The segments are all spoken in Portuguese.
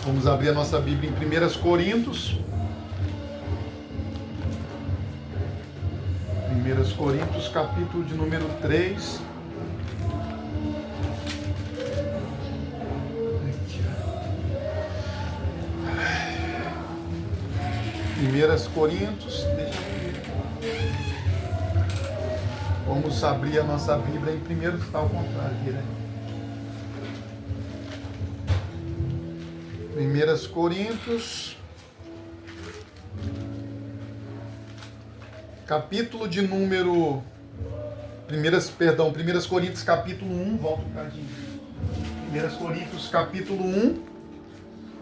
Vamos abrir a nossa Bíblia em 1 Coríntios. 1 Coríntios, capítulo de número 3. Primeiras Coríntios, vamos abrir a nossa Bíblia em primeiro, está ao contrário aqui, né? 1 Coríntios, capítulo de número 1 Coríntios capítulo 1, volta um bocadinho. 1 Coríntios capítulo 1,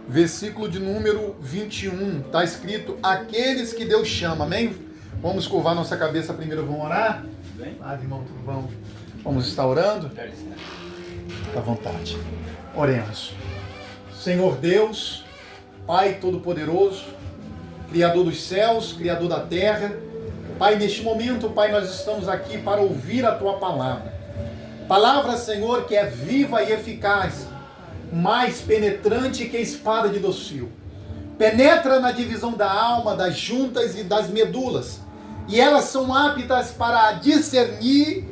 versículo de número 21, está escrito: aqueles que Deus chama, amém? Vamos curvar nossa cabeça primeiro, vamos orar? Irmão, tudo bom? Vamos estar orando? Fica à vontade. Oremos. Senhor Deus, Pai Todo-Poderoso, Criador dos céus, Criador da terra, Pai, neste momento, Pai, nós estamos aqui para ouvir a Tua palavra. Palavra, Senhor, que é viva e eficaz, mais penetrante que a espada de dois fios. Penetra na divisão da alma, das juntas e das medulas, e elas são aptas para discernir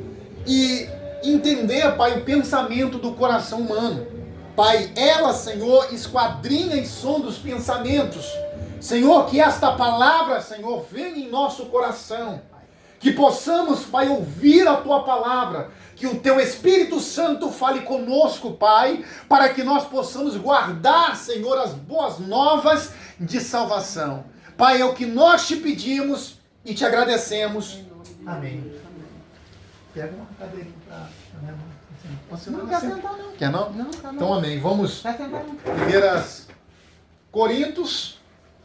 e entender, Pai, o pensamento do coração humano. Pai, ela, Senhor, esquadrinha e sonda os pensamentos. Senhor, que esta palavra, Senhor, venha em nosso coração. Que possamos, Pai, ouvir a Tua palavra. Que o Teu Espírito Santo fale conosco, Pai, para que nós possamos guardar, Senhor, as boas novas de salvação. Pai, é o que nós te pedimos e te agradecemos. Amém. Pega uma cadeirinha para... Não quer sentar, não. Quer não? Não, tá não. Então, amém. Vamos. Vai sentar, não. 1 Coríntios,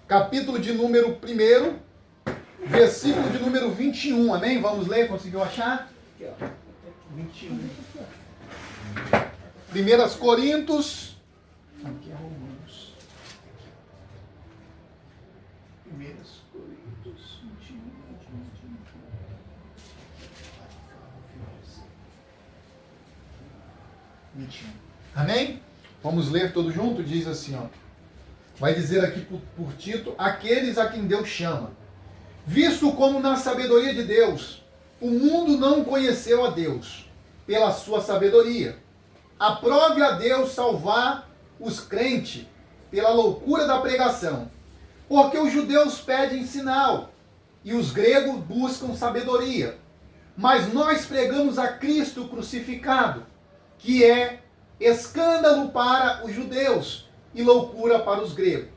capítulo de número 1, versículo de número 21. Amém? Vamos ler. Conseguiu achar? Aqui, ó. 21. 1 Coríntios. Aqui é Romanos. 1 Coríntios 21. Amém? Vamos ler todo junto? Diz assim, ó. Vai dizer aqui por Tito: aqueles a quem Deus chama. Visto como na sabedoria de Deus, o mundo não conheceu a Deus, pela sua sabedoria. Aprove a Deus salvar os crentes pela loucura da pregação. Porque os judeus pedem sinal, e os gregos buscam sabedoria. Mas nós pregamos a Cristo crucificado, que é escândalo para os judeus e loucura para os gregos.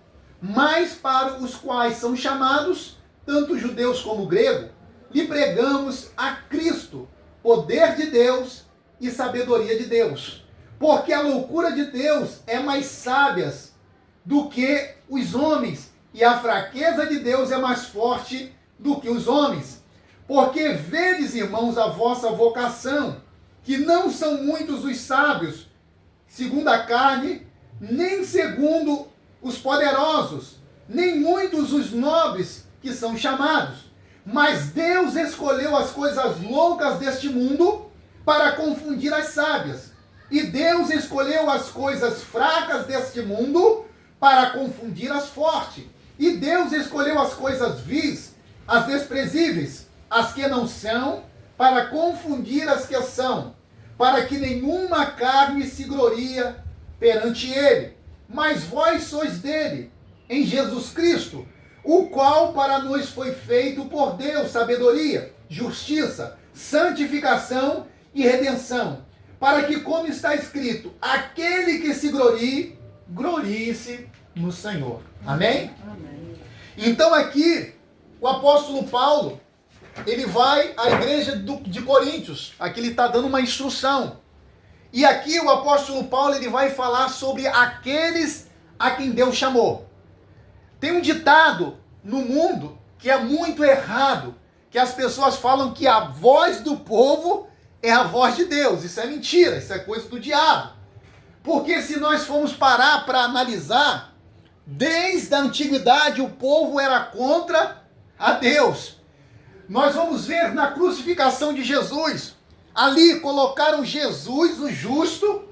Mas para os quais são chamados, tanto judeus como gregos, lhe pregamos a Cristo, poder de Deus e sabedoria de Deus. Porque a loucura de Deus é mais sábia do que os homens, e a fraqueza de Deus é mais forte do que os homens. Porque vedes, irmãos, a vossa vocação, que não são muitos os sábios, segundo a carne, nem segundo os poderosos, nem muitos os nobres que são chamados. Mas Deus escolheu as coisas loucas deste mundo para confundir as sábias. E Deus escolheu as coisas fracas deste mundo para confundir as fortes. E Deus escolheu as coisas vis, as desprezíveis, as que não são, para confundir as que são, para que nenhuma carne se gloria perante ele. Mas vós sois dele, em Jesus Cristo, o qual para nós foi feito por Deus sabedoria, justiça, santificação e redenção, para que, como está escrito, aquele que se glorie, glorie-se no Senhor. Amém? Amém. Então aqui, o apóstolo Paulo, ele vai à igreja de Coríntios. Aqui ele está dando uma instrução. E aqui o apóstolo Paulo, ele vai falar sobre aqueles a quem Deus chamou. Tem um ditado no mundo que é muito errado, que as pessoas falam que a voz do povo é a voz de Deus. Isso é mentira, isso é coisa do diabo. Porque se nós formos parar para analisar, desde a antiguidade o povo era contra a Deus. Nós vamos ver na crucificação de Jesus. Ali colocaram Jesus, o justo,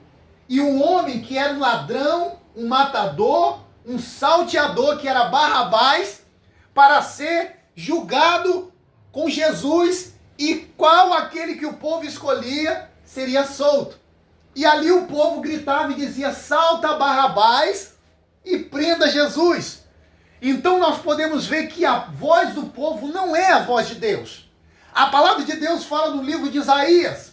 e um homem que era um ladrão, um matador, um salteador que era Barrabás para ser julgado com Jesus, e qual aquele que o povo escolhia seria solto. E ali o povo gritava e dizia: salta Barrabás e prenda Jesus. Então nós podemos ver que a voz do povo não é a voz de Deus. A palavra de Deus fala no livro de Isaías,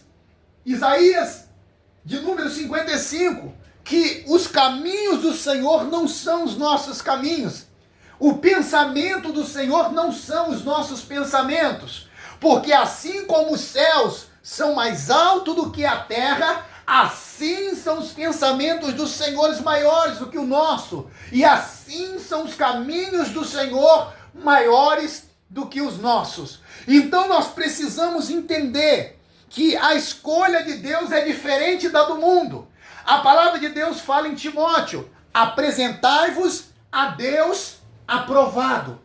de número 55, que os caminhos do Senhor não são os nossos caminhos. O pensamento do Senhor não são os nossos pensamentos. Porque assim como os céus são mais altos do que a terra, assim são os pensamentos dos senhores maiores do que o nosso. E assim são os caminhos do Senhor maiores do que os nossos. Então nós precisamos entender que a escolha de Deus é diferente da do mundo. A palavra de Deus fala em Timóteo: apresentai-vos a Deus aprovado,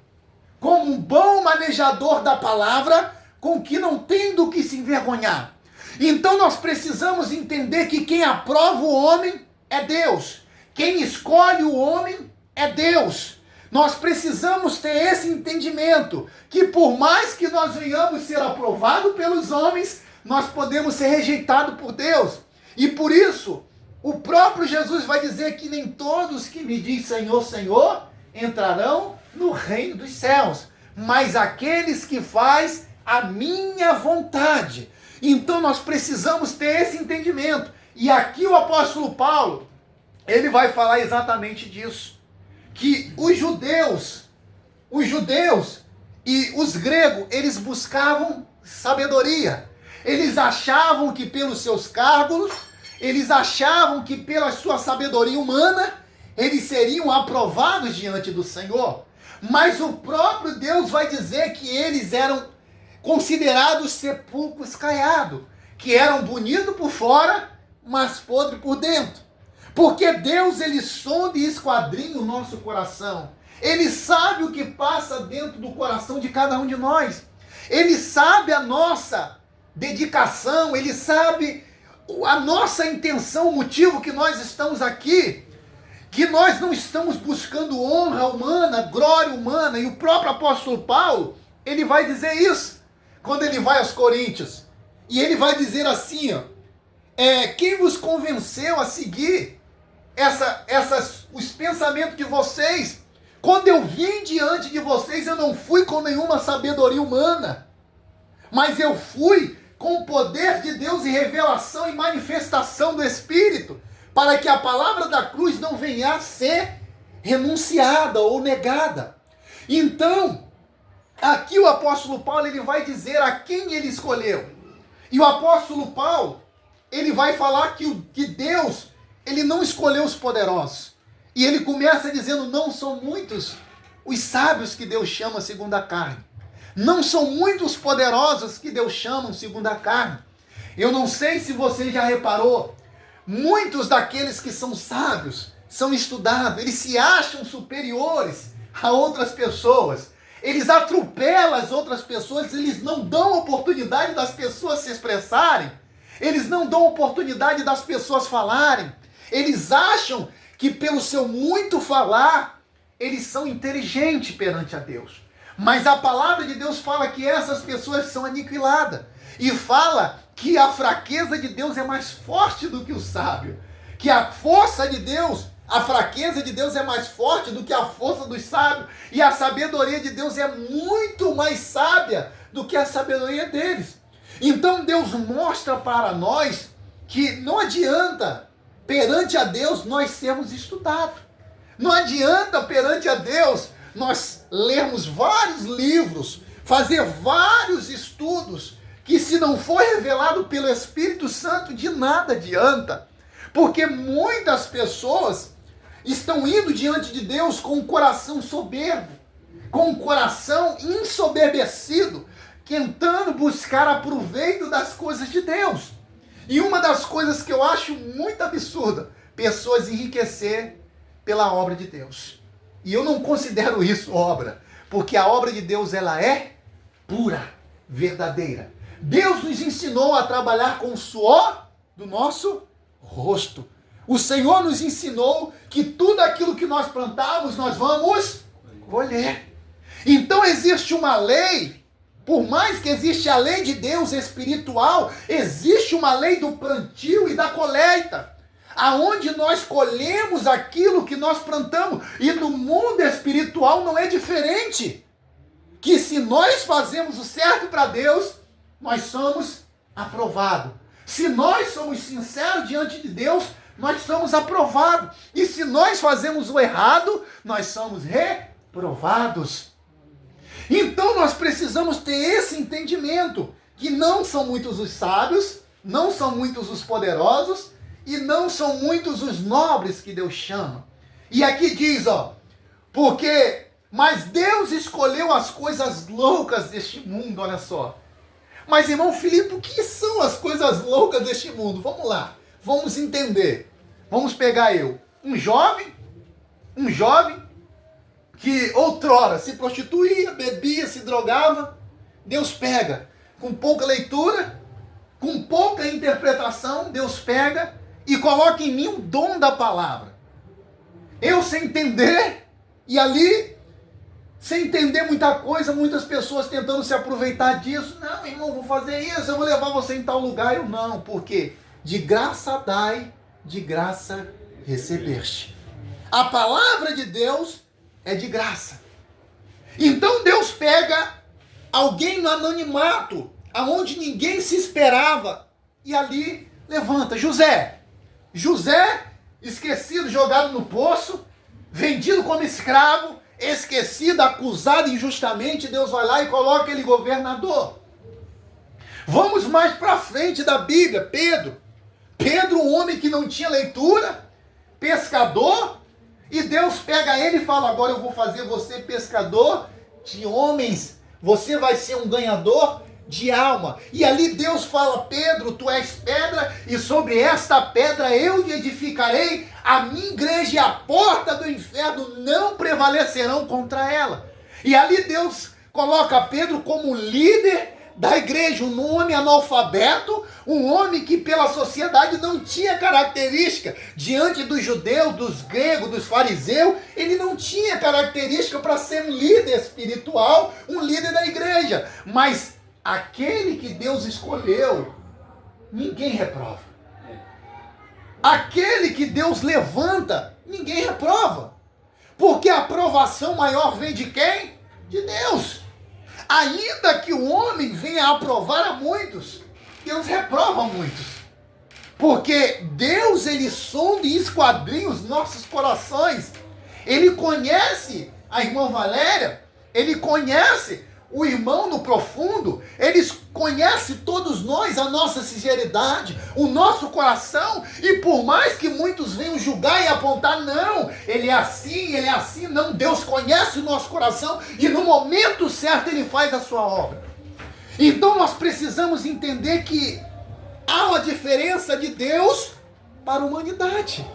como um bom manejador da palavra, com que não tem do que se envergonhar. Então nós precisamos entender que quem aprova o homem é Deus. Quem escolhe o homem é Deus. Nós precisamos ter esse entendimento, que por mais que nós venhamos ser aprovados pelos homens, nós podemos ser rejeitados por Deus. E por isso, o próprio Jesus vai dizer que nem todos que me dizem Senhor, Senhor, entrarão no reino dos céus, mas aqueles que faz a minha vontade. Então nós precisamos ter esse entendimento. E aqui o apóstolo Paulo, ele vai falar exatamente disso. Que os judeus e os gregos, eles buscavam sabedoria. Eles achavam que pelos seus cargos, eles achavam que pela sua sabedoria humana, eles seriam aprovados diante do Senhor. Mas o próprio Deus vai dizer que eles eram considerados sepulcros caiados, que eram bonitos por fora, mas podres por dentro. Porque Deus, ele sonda e esquadrinha o nosso coração. Ele sabe o que passa dentro do coração de cada um de nós. Ele sabe a nossa dedicação, ele sabe a nossa intenção, o motivo que nós estamos aqui, que nós não estamos buscando honra humana, glória humana. E o próprio apóstolo Paulo, ele vai dizer isso, quando ele vai aos Coríntios. E ele vai dizer assim, ó, quem vos convenceu a seguir os pensamentos de vocês? Quando eu vim diante de vocês, eu não fui com nenhuma sabedoria humana, mas eu fui com o poder de Deus e revelação e manifestação do Espírito, para que a palavra da cruz não venha a ser renunciada ou negada. Então, aqui o apóstolo Paulo, ele vai dizer a quem ele escolheu. E o apóstolo Paulo, ele vai falar que Deus, ele não escolheu os poderosos. E ele começa dizendo: não são muitos os sábios que Deus chama segundo a carne. Não são muitos poderosos que Deus chama segundo a carne. Eu não sei se você já reparou, muitos daqueles que são sábios, são estudados, eles se acham superiores a outras pessoas. Eles atropelam as outras pessoas, eles não dão oportunidade das pessoas se expressarem. Eles não dão oportunidade das pessoas falarem. Eles acham que pelo seu muito falar, eles são inteligentes perante a Deus. Mas a palavra de Deus fala que essas pessoas são aniquiladas. E fala que a fraqueza de Deus é mais forte do que o sábio. Que a força de Deus, a fraqueza de Deus é mais forte do que a força dos sábios. E a sabedoria de Deus é muito mais sábia do que a sabedoria deles. Então Deus mostra para nós que não adianta perante a Deus nós sermos estudados. Não adianta perante a Deus nós lermos vários livros, fazer vários estudos, que se não for revelado pelo Espírito Santo, de nada adianta. Porque muitas pessoas estão indo diante de Deus com um coração soberbo, com um coração ensoberbecido, tentando buscar aproveito das coisas de Deus. E uma das coisas que eu acho muito absurda, pessoas enriquecer pela obra de Deus. E eu não considero isso obra, porque a obra de Deus, ela é pura, verdadeira. Deus nos ensinou a trabalhar com o suor do nosso rosto. O Senhor nos ensinou que tudo aquilo que nós plantarmos, nós vamos colher. Então existe uma lei, por mais que existe a lei de Deus espiritual, existe uma lei do plantio e da colheita, aonde nós colhemos aquilo que nós plantamos. E no mundo espiritual não é diferente. Que se nós fazemos o certo para Deus, nós somos aprovados. Se nós somos sinceros diante de Deus, nós somos aprovados. E se nós fazemos o errado, nós somos reprovados. Então nós precisamos ter esse entendimento, que não são muitos os sábios, não são muitos os poderosos, e não são muitos os nobres que Deus chama. E aqui diz, mas Deus escolheu as coisas loucas deste mundo, olha só. Mas, irmão Filipe, o que são as coisas loucas deste mundo? Vamos lá, vamos entender. Vamos pegar um jovem que outrora se prostituía, bebia, se drogava. Deus pega, com pouca leitura, com pouca interpretação, Deus pega e coloca em mim o dom da palavra. Eu sem entender, e ali, sem entender muita coisa, muitas pessoas tentando se aproveitar disso. Não, irmão, vou fazer isso, eu vou levar você em tal lugar. Eu não, porque de graça dai, de graça recebeste. A palavra de Deus é de graça. Então Deus pega alguém no anonimato, aonde ninguém se esperava, e ali levanta José, esquecido, jogado no poço, vendido como escravo, esquecido, acusado injustamente. Deus vai lá e coloca ele governador. Vamos mais para frente da Bíblia. Pedro, um homem que não tinha leitura, pescador, e Deus pega ele e fala: agora eu vou fazer você pescador de homens, você vai ser um ganhador de alma. E ali Deus fala: Pedro, tu és pedra, e sobre esta pedra eu lhe edificarei a minha igreja, e a porta do inferno não prevalecerão contra ela. E ali Deus coloca Pedro como líder da igreja, um homem analfabeto, um homem que pela sociedade não tinha característica, diante dos judeus, dos gregos, dos fariseus, ele não tinha característica para ser um líder espiritual, um líder da igreja. Mas aquele que Deus escolheu, ninguém reprova. Aquele que Deus levanta, ninguém reprova. Porque a aprovação maior vem de quem? De Deus. Ainda que o homem venha a aprovar a muitos, Deus reprova muitos. Porque Deus, ele sonda e esquadrinha os nossos corações. Ele conhece a irmã Valéria, ele conhece o irmão no profundo, ele conhece todos nós, a nossa sinceridade, o nosso coração, e por mais que muitos venham julgar e apontar, não, ele é assim, não, Deus conhece o nosso coração, e no momento certo ele faz a sua obra. Então nós precisamos entender que há uma diferença de Deus para a humanidade.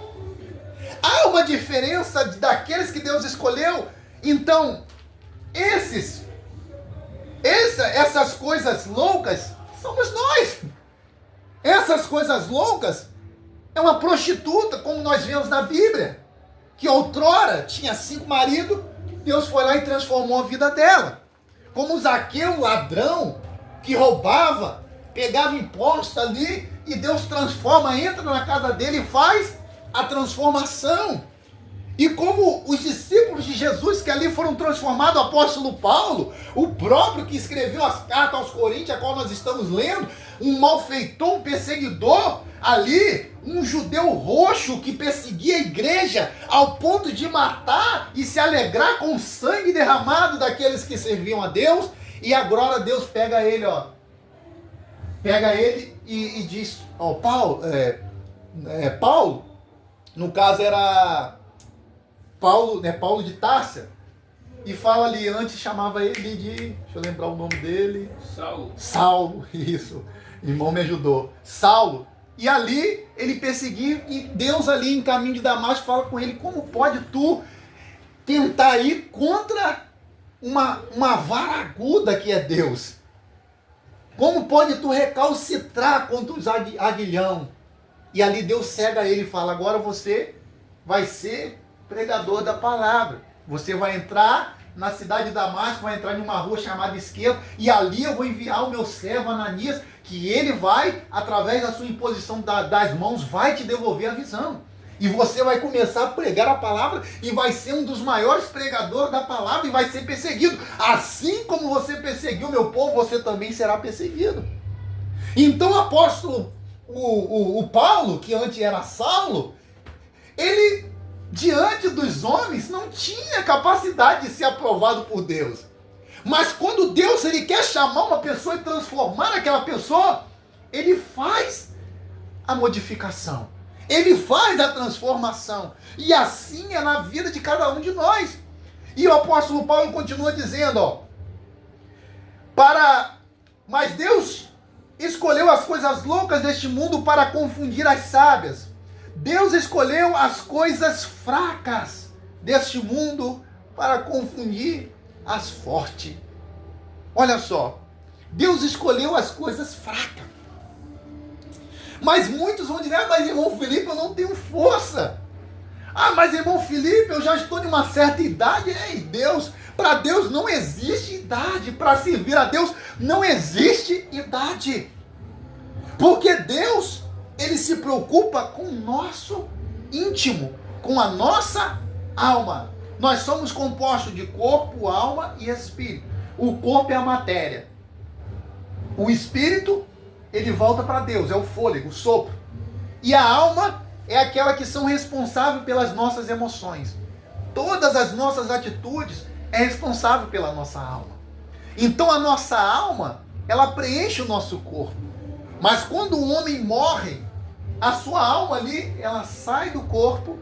Há uma diferença daqueles que Deus escolheu. Então, essas coisas loucas somos nós. Essas coisas loucas é uma prostituta, como nós vemos na Bíblia, que outrora tinha 5 maridos, Deus foi lá e transformou a vida dela. Como Zaqueu, ladrão, que roubava, pegava imposto ali, e Deus transforma, entra na casa dele e faz a transformação. E como os discípulos de Jesus que ali foram transformados, o apóstolo Paulo, o próprio que escreveu as cartas aos Coríntios, a qual nós estamos lendo, um malfeitor, um perseguidor, ali, um judeu roxo que perseguia a igreja ao ponto de matar e se alegrar com o sangue derramado daqueles que serviam a Deus. E agora Deus pega ele, e diz, Paulo, no caso era Paulo de Társia, e fala ali, antes chamava ele de, deixa eu lembrar o nome dele, Saulo, isso, irmão me ajudou, Saulo, e ali ele perseguiu, e Deus ali em caminho de Damasco fala com ele: como pode tu tentar ir contra uma vara aguda que é Deus? Como pode tu recalcitrar contra os aguilhão? E ali Deus cega ele e fala, agora você vai ser pregador da palavra. Você vai entrar na cidade de Damasco, vai entrar em uma rua chamada Esquerda, e ali eu vou enviar o meu servo Ananias, que ele vai, através da sua imposição das mãos, vai te devolver a visão. E você vai começar a pregar a palavra e vai ser um dos maiores pregadores da palavra e vai ser perseguido. Assim como você perseguiu meu povo, você também será perseguido. Então o apóstolo, o Paulo, que antes era Saulo, ele, diante dos homens, não tinha capacidade de ser aprovado por Deus. Mas quando Deus ele quer chamar uma pessoa e transformar aquela pessoa, ele faz a modificação. Ele faz a transformação. E assim é na vida de cada um de nós. E o apóstolo Paulo continua dizendo, mas Deus escolheu as coisas loucas deste mundo para confundir as sábias. Deus escolheu as coisas fracas deste mundo para confundir as fortes. Olha só, Deus escolheu as coisas fracas. Mas muitos vão dizer, mas irmão Felipe, eu não tenho força. Mas irmão Felipe, eu já estou de uma certa idade. Ei, Deus, para Deus não existe idade. Para servir a Deus não existe idade. Porque Deus, ele se preocupa com o nosso íntimo, com a nossa alma. Nós somos compostos de corpo, alma e espírito. O corpo é a matéria. O espírito, ele volta para Deus, é o fôlego, o sopro. E a alma é aquela que são responsáveis pelas nossas emoções. Todas as nossas atitudes é responsável pela nossa alma. Então a nossa alma, ela preenche o nosso corpo. Mas quando o homem morre, a sua alma ali, ela sai do corpo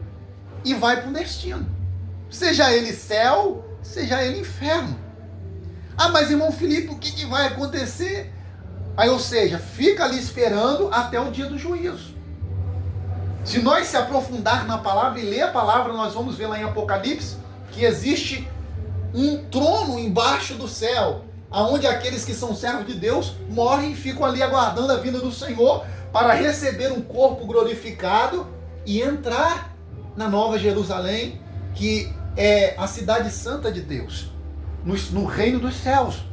e vai para o destino. Seja ele céu, seja ele inferno. Mas irmão Felipe, o que vai acontecer? Ou seja, fica ali esperando até o dia do juízo. Se nós se aprofundar na palavra e ler a palavra, nós vamos ver lá em Apocalipse que existe um trono embaixo do céu, onde aqueles que são servos de Deus morrem e ficam ali aguardando a vinda do Senhor para receber um corpo glorificado e entrar na Nova Jerusalém, que é a cidade santa de Deus, no reino dos céus.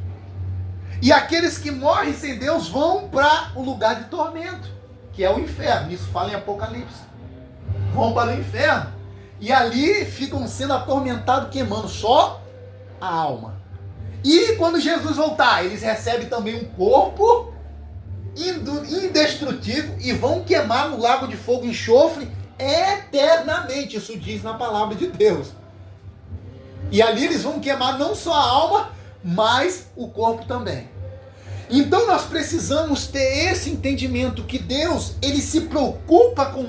E aqueles que morrem sem Deus vão para o lugar de tormento, que é o inferno. Isso fala em Apocalipse. Vão para o inferno. E ali ficam sendo atormentados, queimando só a alma. E quando Jesus voltar, eles recebem também um corpo indestrutível e vão queimar no lago de fogo e enxofre eternamente. Isso diz na palavra de Deus. E ali eles vão queimar não só a alma, mas o corpo também. Então nós precisamos ter esse entendimento que Deus, ele se preocupa com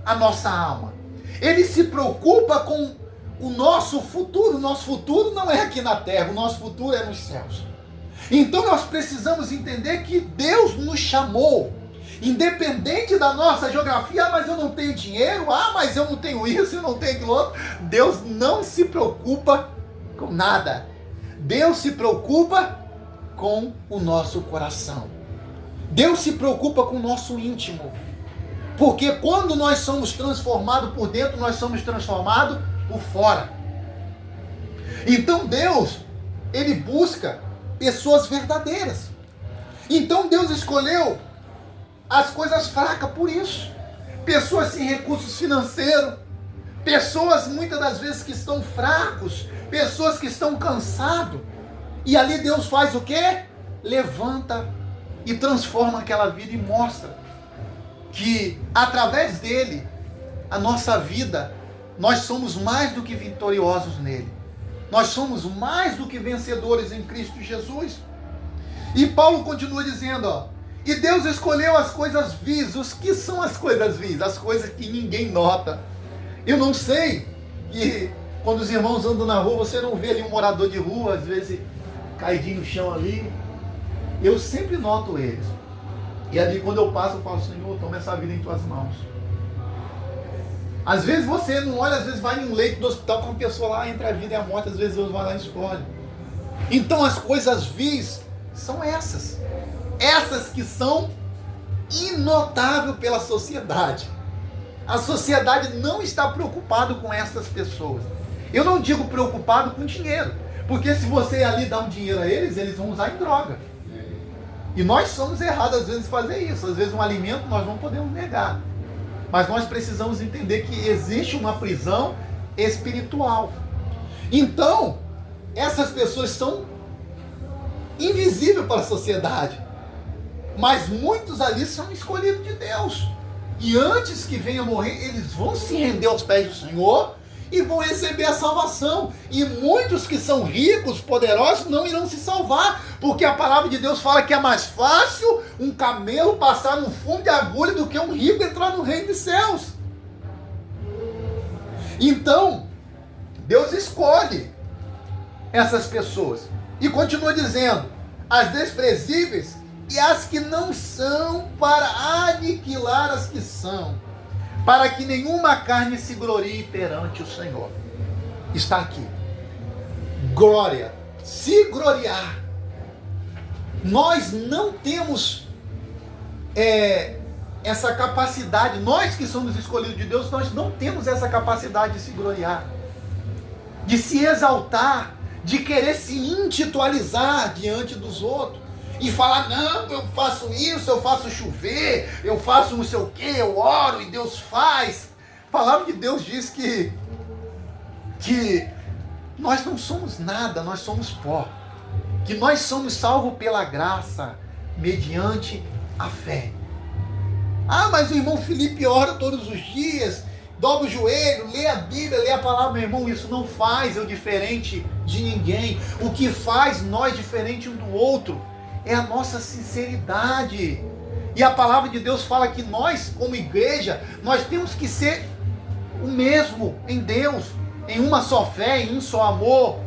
a nossa alma. Ele se preocupa com o nosso futuro. O nosso futuro não é aqui na terra, o nosso futuro é nos céus. Então nós precisamos entender que Deus nos chamou, independente da nossa geografia. Mas eu não tenho dinheiro, mas eu não tenho isso, eu não tenho aquilo outro. Deus não se preocupa com nada. Deus se preocupa com o nosso coração. Deus se preocupa com o nosso íntimo. Porque quando nós somos transformados por dentro, nós somos transformados por fora. Então Deus, ele busca pessoas verdadeiras. Então Deus escolheu as coisas fracas por isso. Pessoas sem recursos financeiros, pessoas muitas das vezes que estão fracos, pessoas que estão cansados. E ali Deus faz o quê? Levanta e transforma aquela vida e mostra que através dele, a nossa vida, nós somos mais do que vitoriosos nele. Nós somos mais do que vencedores em Cristo Jesus. E Paulo continua dizendo, e Deus escolheu as coisas vis. Os que são as coisas vis? As coisas que ninguém nota. Eu não sei, e quando os irmãos andam na rua, você não vê ali um morador de rua, às vezes caidinho no chão ali. Eu sempre noto eles. E ali quando eu passo, eu falo, Senhor, toma essa vida em tuas mãos. Às vezes você não olha, às vezes vai em um leito do hospital com uma pessoa lá entre a vida e a morte, às vezes Deus vai lá e escolhe. Então as coisas vis são essas. Essas que são inotável pela sociedade. A sociedade não está preocupada com essas pessoas. Eu não digo preocupado com dinheiro, porque se você ali dá um dinheiro a eles, eles vão usar em droga. E nós somos errados às vezes em fazer isso. Às vezes um alimento nós não podemos negar. Mas nós precisamos entender que existe uma prisão espiritual. Então, essas pessoas são invisíveis para a sociedade. Mas muitos ali são escolhidos de Deus. E antes que venha morrer, eles vão se render aos pés do Senhor e vão receber a salvação. E muitos que são ricos, poderosos, não irão se salvar, porque a palavra de Deus fala que é mais fácil um camelo passar no fundo de agulha do que um rico entrar no reino dos céus. Então, Deus escolhe essas pessoas. E continua dizendo, as desprezíveis e as que não são, para aniquilar as que são, para que nenhuma carne se glorie perante o Senhor. Está aqui. Glória. Se gloriar. Nós não temos essa capacidade. Nós que somos escolhidos de Deus, nós não temos essa capacidade de se gloriar. De se exaltar. De querer se intitularizar diante dos outros. E falar, não, eu faço isso, eu faço chover, eu faço não sei o que, eu oro e Deus faz. A palavra de Deus diz que nós não somos nada, nós somos pó. Que nós somos salvos pela graça, mediante a fé. Ah, mas o irmão Felipe ora todos os dias, dobra o joelho, lê a Bíblia, lê a palavra. Meu irmão, isso não faz eu diferente de ninguém. O que faz nós diferente um do outro é a nossa sinceridade. E a palavra de Deus fala que nós, como igreja, nós temos que ser o mesmo em Deus, em uma só fé, em um só amor,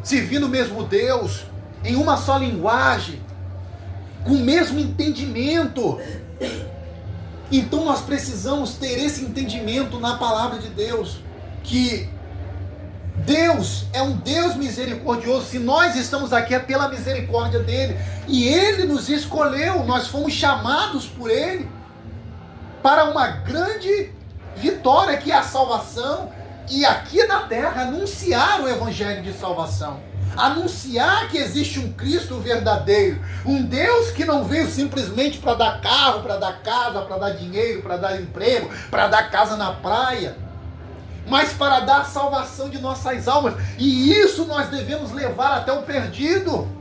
servindo o mesmo Deus, em uma só linguagem, com o mesmo entendimento. Então nós precisamos ter esse entendimento na palavra de Deus, que Deus é um Deus misericordioso. Se nós estamos aqui é pela misericórdia dele. E ele nos escolheu, nós fomos chamados por ele para uma grande vitória, que é a salvação. E aqui na terra anunciar o evangelho de salvação. Anunciar que existe um Cristo verdadeiro. Um Deus que não veio simplesmente para dar carro, para dar casa, para dar dinheiro, para dar emprego, para dar casa na praia, mas para dar a salvação de nossas almas. E isso nós devemos levar até o perdido.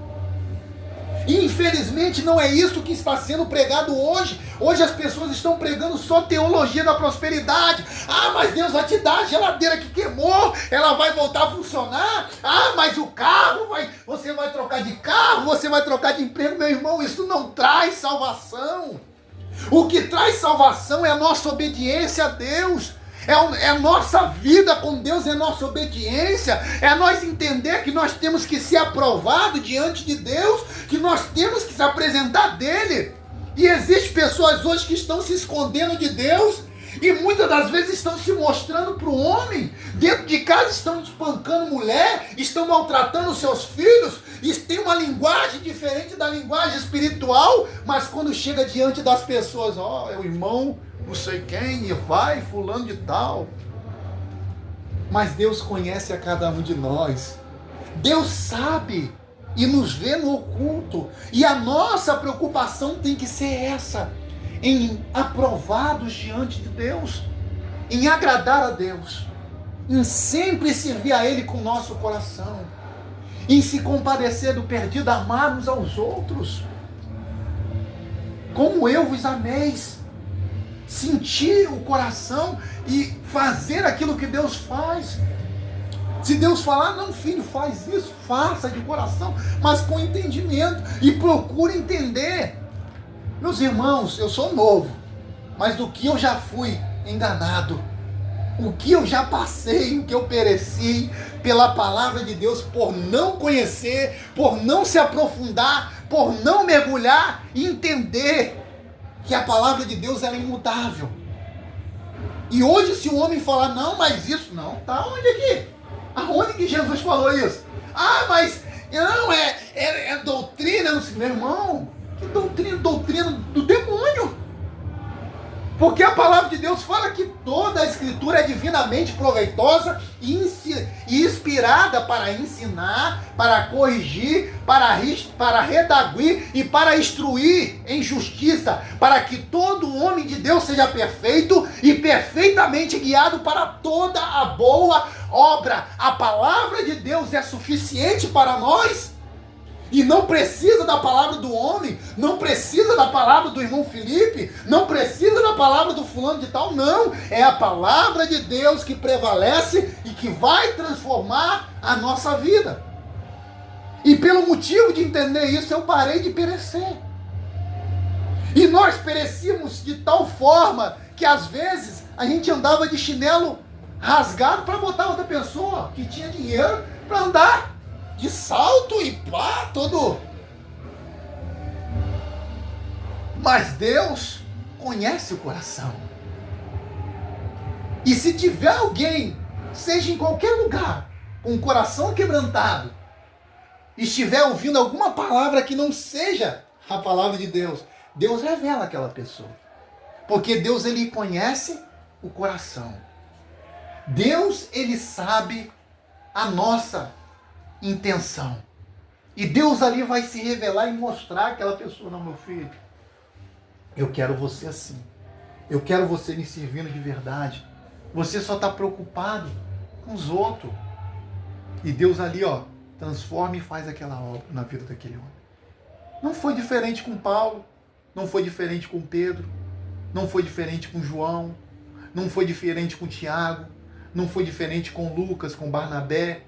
E infelizmente não é isso que está sendo pregado hoje. Hoje as pessoas estão pregando só teologia da prosperidade. Ah, mas Deus vai te dar a geladeira que queimou, ela vai voltar a funcionar. Ah, mas o carro, você vai trocar de carro, você vai trocar de emprego. Meu irmão, isso não traz salvação. O que traz salvação é a nossa obediência a Deus. É a nossa vida com Deus, é a nossa obediência, é nós entender que nós temos que ser aprovados diante de Deus, que nós temos que se apresentar dele. E existem pessoas hoje que estão se escondendo de Deus e muitas das vezes estão se mostrando para o homem. Dentro de casa estão espancando mulher, estão maltratando seus filhos, e tem uma linguagem diferente da linguagem espiritual, mas quando chega diante das pessoas, é o irmão não sei quem, e vai, fulano de tal. Mas Deus conhece a cada um de nós. Deus sabe e nos vê no oculto. E a nossa preocupação tem que ser essa, em aprovados diante de Deus, em agradar a Deus, em sempre servir a Ele com o nosso coração, em se compadecer do perdido, amarmos aos outros, como eu vos ameis. Sentir o coração e fazer aquilo que Deus faz. Se Deus falar, não filho, faz isso, faça de coração, mas com entendimento, e procure entender. Meus irmãos, eu sou novo, mas do que eu já fui enganado, o que eu já passei, o que eu pereci pela palavra de Deus, por não conhecer, por não se aprofundar, por não mergulhar e entender que a palavra de Deus era imutável. E hoje, se o homem falar, não, mas isso não, tá onde aqui? Aonde que Jesus falou isso? Ah, mas não, é doutrina, não sei. Meu irmão, que doutrina? Doutrina do demônio. Porque a palavra de Deus fala que toda a escritura é divinamente proveitosa e inspirada para ensinar, para corrigir, para redaguir e para instruir em justiça, para que todo homem de Deus seja perfeito e perfeitamente guiado para toda a boa obra. A palavra de Deus é suficiente para nós. E não precisa da palavra do homem, não precisa da palavra do irmão Felipe, não precisa da palavra do fulano de tal, não. É a palavra de Deus que prevalece e que vai transformar a nossa vida. E pelo motivo de entender isso, eu parei de perecer. E nós perecíamos de tal forma que às vezes a gente andava de chinelo rasgado para botar outra pessoa que tinha dinheiro para andar de salto e pá, todo. Mas Deus conhece o coração. E se tiver alguém, seja em qualquer lugar, com o coração quebrantado, e estiver ouvindo alguma palavra que não seja a palavra de Deus, Deus revela aquela pessoa. Porque Deus, ele conhece o coração. Deus, ele sabe a nossa intenção. E Deus ali vai se revelar e mostrar aquela pessoa: não, meu filho, eu quero você assim. Eu quero você me servindo de verdade. Você só está preocupado com os outros. E Deus ali, transforma e faz aquela obra na vida daquele homem. Não foi diferente com Paulo, não foi diferente com Pedro, não foi diferente com João, não foi diferente com Tiago, não foi diferente com Lucas, com Barnabé.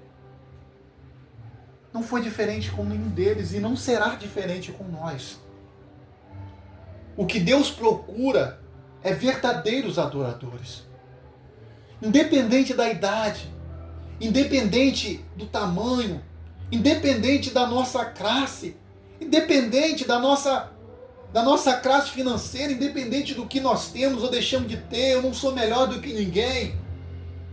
Não foi diferente com nenhum deles e não será diferente com nós. O que Deus procura é verdadeiros adoradores. Independente da idade, independente do tamanho, independente da nossa classe, independente da nossa classe financeira, independente do que nós temos ou deixamos de ter. Eu não sou melhor do que ninguém,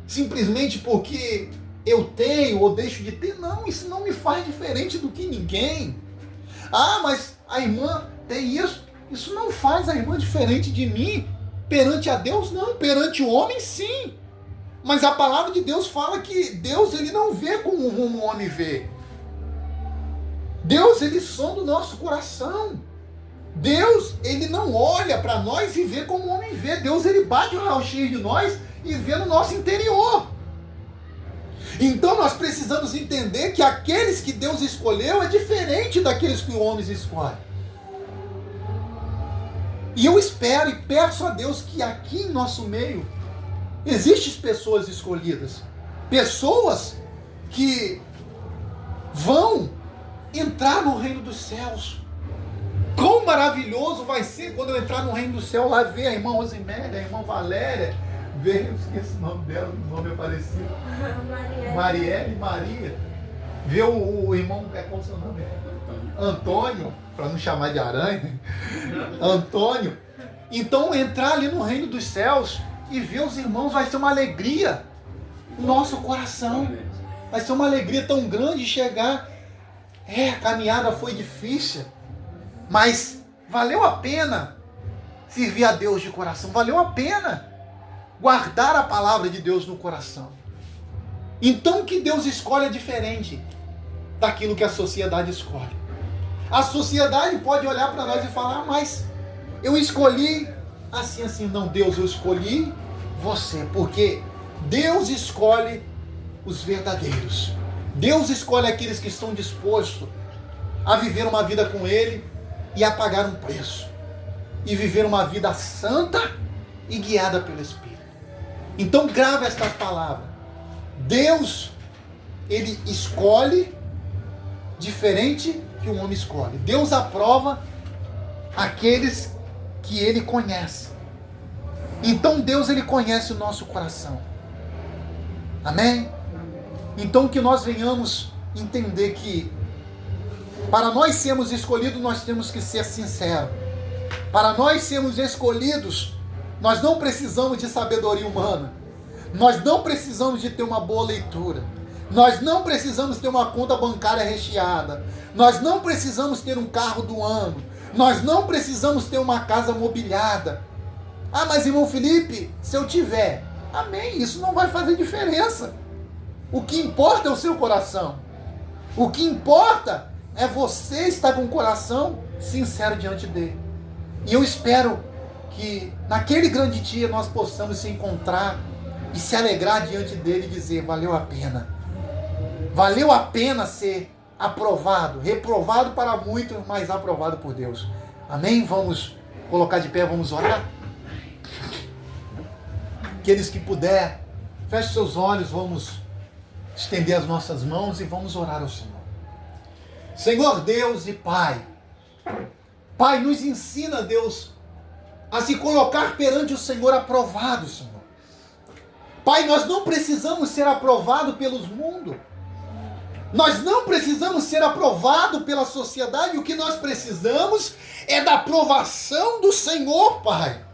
simplesmente porque eu tenho ou deixo de ter. Não, isso não me faz diferente do que ninguém. Ah, mas a irmã tem isso. Isso não faz a irmã diferente de mim. Perante a Deus, não. Perante o homem, sim. Mas a palavra de Deus fala que Deus, ele não vê como um homem vê. Deus, ele sonda o nosso coração. Deus, ele não olha para nós e vê como o homem vê. Deus, ele bate o raio-x de nós e vê no nosso interior. Então nós precisamos entender que aqueles que Deus escolheu é diferente daqueles que o homem escolhe. E eu espero e peço a Deus que aqui em nosso meio existem pessoas escolhidas. Pessoas que vão entrar no reino dos céus. Quão maravilhoso vai ser quando eu entrar no reino do céu, lá ver a irmã Rosimélia, a irmã Valéria, ver, eu esqueço o nome dela, o nome é parecido. Marielle, Maria. Ver o irmão, qual é o seu nome? Antônio, para não chamar de aranha. Antônio. Então entrar ali no reino dos céus e ver os irmãos vai ser uma alegria no nosso coração. Vai ser uma alegria tão grande chegar. A caminhada foi difícil, mas valeu a pena servir a Deus de coração. Valeu a pena guardar a palavra de Deus no coração. Então o que Deus escolhe é diferente daquilo que a sociedade escolhe. A sociedade pode olhar para nós e falar: mas eu escolhi assim, assim. Não, Deus, eu escolhi você, porque Deus escolhe os verdadeiros. Deus escolhe aqueles que estão dispostos a viver uma vida com Ele e a pagar um preço. E viver uma vida santa e guiada pelo Espírito. Então grave estas palavras. Deus, ele escolhe diferente que o homem escolhe. Deus aprova aqueles que ele conhece. Então Deus, ele conhece o nosso coração. Amém? Então que nós venhamos entender que para nós sermos escolhidos, nós temos que ser sinceros. Para nós sermos escolhidos, nós não precisamos de sabedoria humana. Nós não precisamos de ter uma boa leitura. Nós não precisamos ter uma conta bancária recheada. Nós não precisamos ter um carro do ano. Nós não precisamos ter uma casa mobiliada. Ah, mas irmão Felipe, se eu tiver, amém, isso não vai fazer diferença. O que importa é o seu coração. O que importa é você estar com o coração sincero diante dele. E eu espero que naquele grande dia nós possamos se encontrar e se alegrar diante dele e dizer, valeu a pena. Valeu a pena ser aprovado, reprovado para muitos, mas aprovado por Deus. Amém? Vamos colocar de pé, vamos orar. Aqueles que puder, feche seus olhos, vamos estender as nossas mãos e vamos orar ao Senhor. Senhor Deus e Pai, Pai, nos ensina, Deus, a se colocar perante o Senhor aprovado, Senhor. Pai, nós não precisamos ser aprovados pelos mundos. Nós não precisamos ser aprovados pela sociedade. O que nós precisamos é da aprovação do Senhor, Pai.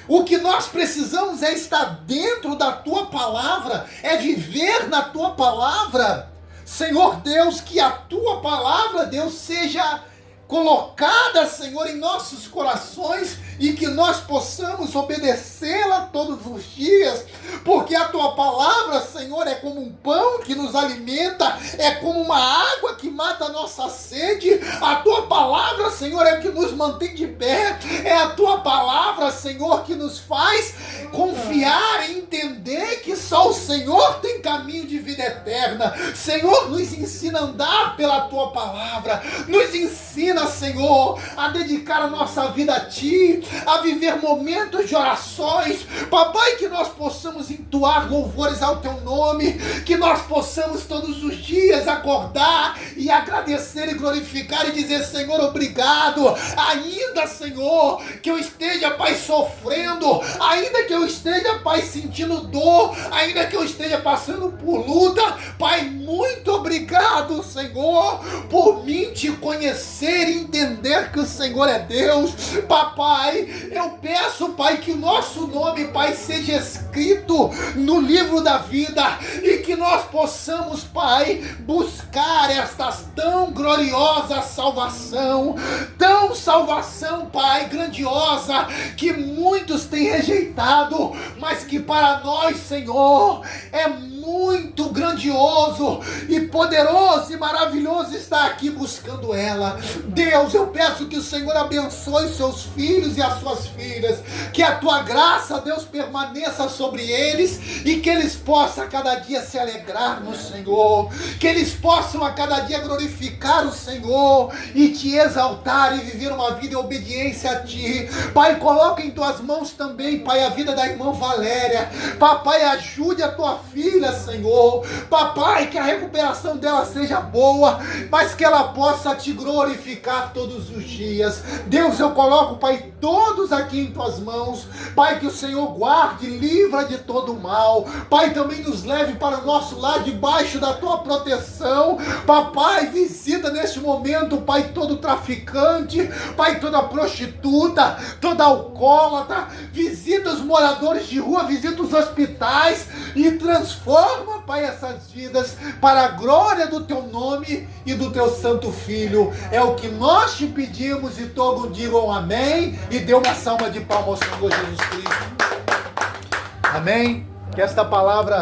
O que nós precisamos é estar dentro da Tua Palavra, é viver na Tua Palavra. Senhor Deus, que a Tua Palavra, Deus, seja colocada, Senhor, em nossos corações e que nós possamos obedecê-la todos os dias, porque a Tua Palavra, Senhor, é como um pão que nos alimenta, é como uma água que mata a nossa sede. A Tua Palavra, Senhor, é o que nos mantém de pé, é a Tua Palavra, Senhor, que nos faz confiar e entender que só o Senhor tem caminho de vida eterna. Senhor, nos ensina a andar pela Tua Palavra, nos ensina, Senhor, a dedicar a nossa vida a Ti, a viver momentos de orações, papai, que nós possamos entoar louvores ao Teu nome, que nós possamos todos os dias acordar e agradecer e glorificar e dizer, Senhor, obrigado, ainda, Senhor, que eu esteja, Pai, sofrendo, ainda que eu esteja, Pai, sentindo dor, ainda que eu esteja passando por luta, Pai, muito obrigado, Senhor, por mim Te conhecer e entender que o Senhor é Deus. Papai, eu peço, Pai, que o nosso nome, Pai, seja escrito no livro da vida e que nós possamos, Pai, buscar estas tão gloriosa salvação, Pai, grandiosa, que muitos têm rejeitado, mas que para nós, Senhor, é muito grandioso e poderoso e maravilhoso estar aqui buscando ela. Deus, eu peço que o Senhor abençoe seus filhos e as suas filhas, que a Tua graça, Deus, permaneça sobre eles e que eles possam a cada dia se alegrar no Senhor, que eles possam a cada dia glorificar o Senhor e Te exaltar e viver uma vida em obediência a Ti. Pai, coloca em Tuas mãos também, Pai, a vida da irmã Valéria. Papai, ajude a Tua filha, Senhor. Papai, que a recuperação dela seja boa, mas que ela possa Te glorificar todos os dias. Deus, eu coloco, Pai, todos aqui em Tuas mãos. Pai, que o Senhor guarde, livra de todo mal. Pai, também nos leve para o nosso lar debaixo da Tua proteção. Papai, visita neste momento, Pai, todo traficante, Pai, toda prostituta, toda alcoólatra, visita os moradores de rua, visita os hospitais e transforma, Pai, essas vidas para a glória do Teu nome e do Teu santo Filho. É o que nós Te pedimos e todos digam amém e dê uma salva de palmas ao Senhor Jesus Cristo. Amém. Que esta palavra